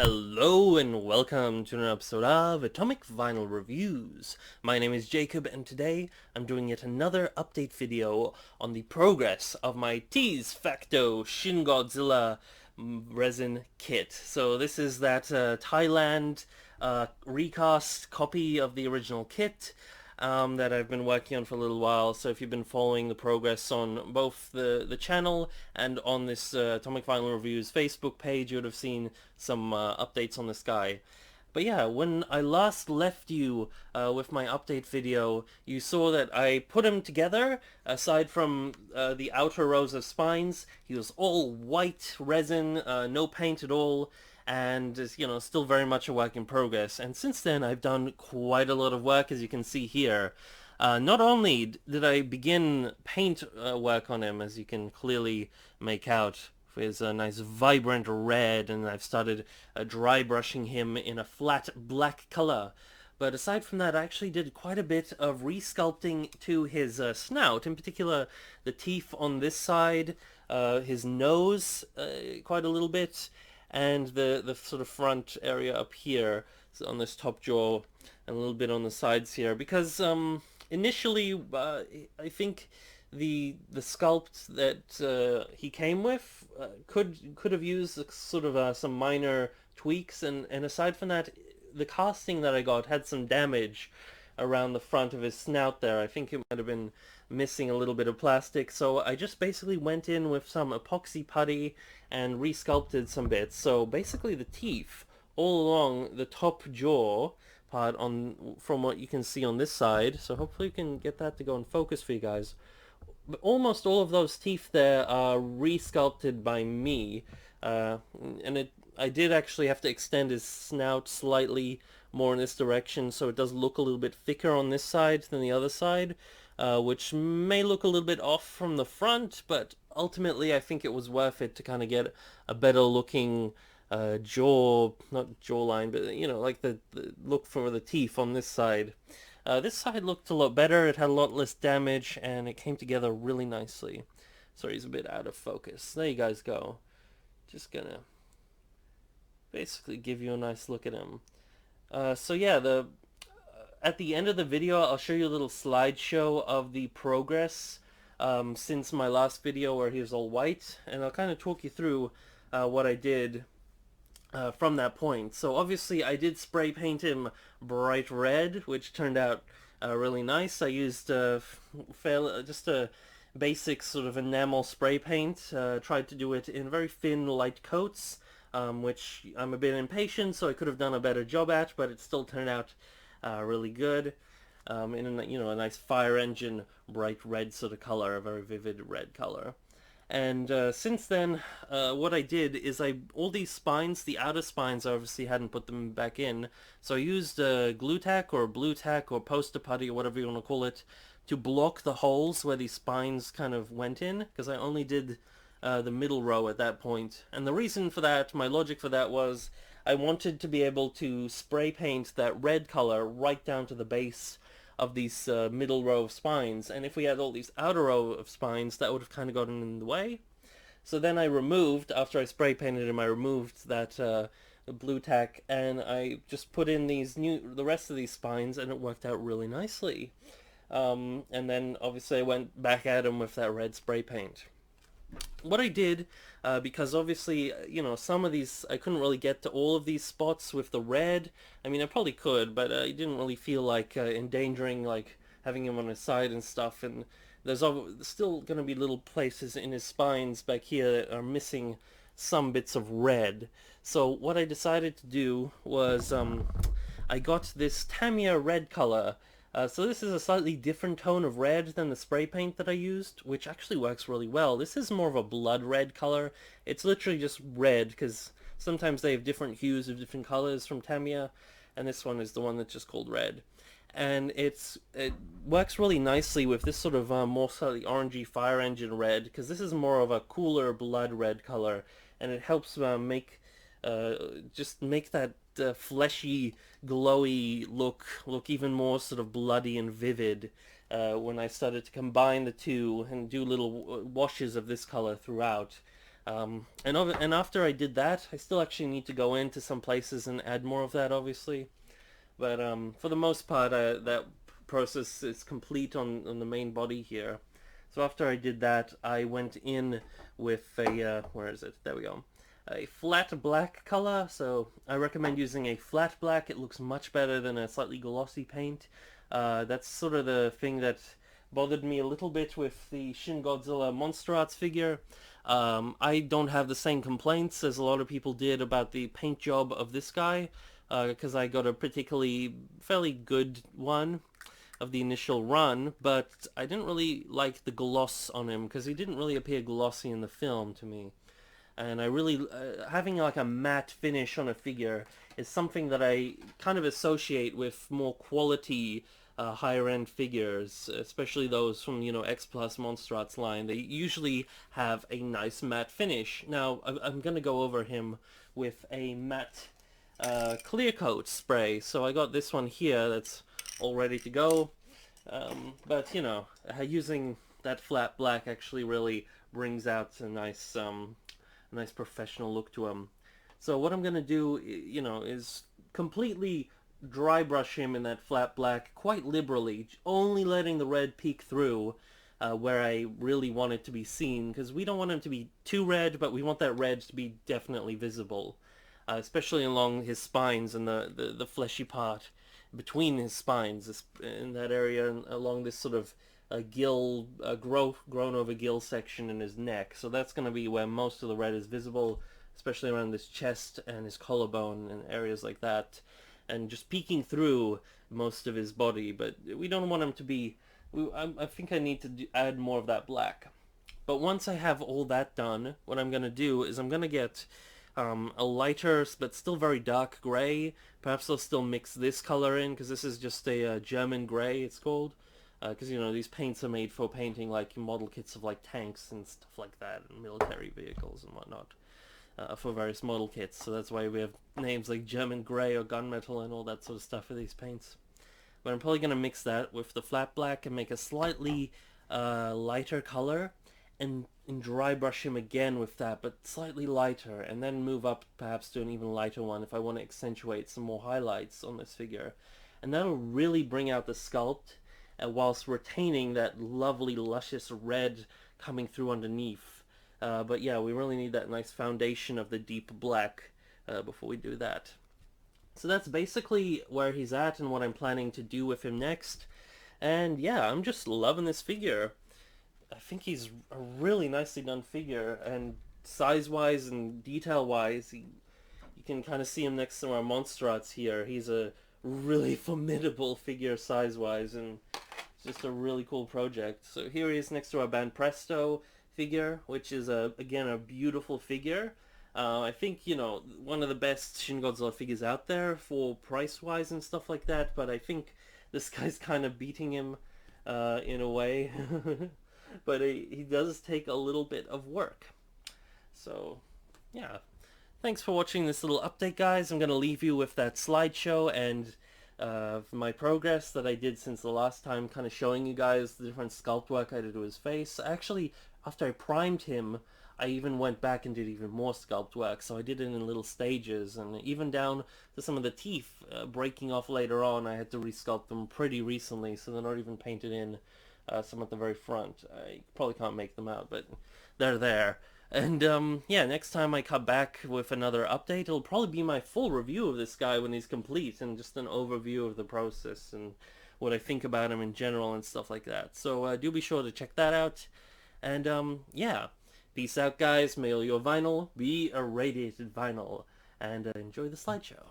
Hello and welcome to an episode of Atomic Vinyl Reviews. My name is Jacob and today I'm doing yet another update video on the progress of my Tease Facto Shin Godzilla resin kit. So this is that Thailand recast copy of the original kit that I've been working on for a little while. So if you've been following the progress on both the channel and on this Atomic Vinyl Reviews Facebook page, you would have seen some updates on this guy. But yeah, when I last left you with my update video, you saw that I put him together. Aside from the outer rows of spines, he was all white resin, no paint at all, and is, still very much a work in progress. And since then, I've done quite a lot of work, as you can see here. Not only did I begin paint work on him, as you can clearly make out, with a nice vibrant red, and I've started dry brushing him in a flat black color. But aside from that, I actually did quite a bit of re-sculpting to his snout, in particular the teeth on this side, his nose quite a little bit, and the sort of front area up here, so on this top jaw, and a little bit on the sides here, because initially I think the sculpt that he came with could have used sort of some minor tweaks, and aside from that, the casting that I got had some damage around the front of his snout there. I think it might have been missing a little bit of plastic, so I just basically went in with some epoxy putty and resculpted some bits. So basically the teeth all along the top jaw part on from what you can see on this side, so hopefully you can get that to go in focus for you guys. But almost all of those teeth there are resculpted by me, and I did actually have to extend his snout slightly more in this direction, so it does look a little bit thicker on this side than the other side, which may look a little bit off from the front, but ultimately I think it was worth it to kind of get a better looking jaw, not jawline, but like the look for the teeth on this side. This side looked a lot better, it had a lot less damage, and it came together really nicely. Sorry, he's a bit out of focus. There you guys go. Just gonna basically give you a nice look at him. So yeah, at the end of the video, I'll show you a little slideshow of the progress since my last video where he was all white, and I'll kind of talk you through what I did from that point. So obviously I did spray paint him bright red, which turned out really nice. I used just a basic sort of enamel spray paint, tried to do it in very thin light coats, which I'm a bit impatient, so I could have done a better job at, but it still turned out really good. In a nice fire engine bright red sort of color, a very vivid red color. And since then, what I did is all these spines, the outer spines, I obviously hadn't put them back in, so I used glue tack or blue tack or poster putty or whatever you want to call it to block the holes where these spines kind of went in, because I only did the middle row at that point. And the reason for that, my logic for that was I wanted to be able to spray paint that red color right down to the base of these middle row of spines, and if we had all these outer row of spines, that would have kind of gotten in the way. So then I removed, after I spray painted him, I removed that blue tack, and I just put in the rest of these spines, and it worked out really nicely. And then obviously I went back at him with that red spray paint. What I did, because obviously, some of these, I couldn't really get to all of these spots with the red. I mean, I probably could, but I didn't really feel like endangering, like, having him on his side and stuff, and there's still going to be little places in his spines back here that are missing some bits of red. So what I decided to do was, I got this Tamiya red color. So this is a slightly different tone of red than the spray paint that I used, which actually works really well. This is more of a blood red color. It's literally just red, because sometimes they have different hues of different colors from Tamiya, and this one is the one that's just called red. And it works really nicely with this sort of more slightly orangey fire engine red, because this is more of a cooler blood red color, and it helps just make that fleshy, glowy look even more sort of bloody and vivid when I started to combine the two and do little washes of this color throughout. And after I did that, I still actually need to go into some places and add more of that, obviously. But for the most part, that process is complete on the main body here. So after I did that, I went in with a, where is it? There we go. A flat black color, so I recommend using a flat black. It looks much better than a slightly glossy paint. That's sort of the thing that bothered me a little bit with the Shin Godzilla Monster Arts figure. I don't have the same complaints as a lot of people did about the paint job of this guy, because I got a particularly fairly good one of the initial run, but I didn't really like the gloss on him because he didn't really appear glossy in the film to me. And I really, having like a matte finish on a figure is something that I kind of associate with more quality, higher end figures, especially those from, X Plus Monster Arts line. They usually have a nice matte finish. Now, I'm going to go over him with a matte clear coat spray. So I got this one here that's all ready to go. But, using that flat black actually really brings out a nice professional look to him. So what I'm gonna do, is completely dry brush him in that flat black quite liberally, only letting the red peek through where I really want it to be seen, because we don't want him to be too red, but we want that red to be definitely visible, especially along his spines and the fleshy part between his spines, in that area, and along this sort of gill, grown over gill section in his neck. So that's going to be where most of the red is visible, especially around his chest and his collarbone and areas like that, and just peeking through most of his body. But we don't want him to be. I think I need to add more of that black. But once I have all that done, what I'm going to do is I'm going to get a lighter but still very dark gray. Perhaps I'll still mix this color in, because this is just a German gray, it's called. Because, these paints are made for painting like model kits of like tanks and stuff like that, and military vehicles and whatnot, for various model kits. So that's why we have names like German gray or gunmetal and all that sort of stuff for these paints. But I'm probably going to mix that with the flat black and make a slightly lighter color, and dry brush him again with that, but slightly lighter, and then move up perhaps to an even lighter one if I want to accentuate some more highlights on this figure. And that'll really bring out the sculpt, whilst retaining that lovely luscious red coming through underneath. But yeah, we really need that nice foundation of the deep black before we do that. So that's basically where he's at and what I'm planning to do with him next. And yeah, I'm just loving this figure. I think he's a really nicely done figure, and size-wise and detail-wise, you can kind of see him next to our Monster Arts here. He's a really formidable figure size-wise, and it's just a really cool project. So here he is next to our Banpresto figure, which is, again, a beautiful figure. I think, one of the best Shin Godzilla figures out there for price-wise and stuff like that, but I think this guy's kind of beating him in a way. But he does take a little bit of work. So, yeah. Thanks for watching this little update, guys. I'm going to leave you with that slideshow and my progress that I did since the last time, kind of showing you guys the different sculpt work I did to his face. Actually, after I primed him, I even went back and did even more sculpt work, so I did it in little stages, and even down to some of the teeth breaking off later on. I had to resculpt them pretty recently, so they're not even painted in. Some at the very front. I probably can't make them out, but they're there. And yeah, next time I come back with another update, it'll probably be my full review of this guy when he's complete, and just an overview of the process and what I think about him in general and stuff like that. So do be sure to check that out. And yeah, peace out, guys. May all your vinyl be a radiated vinyl, and enjoy the slideshow.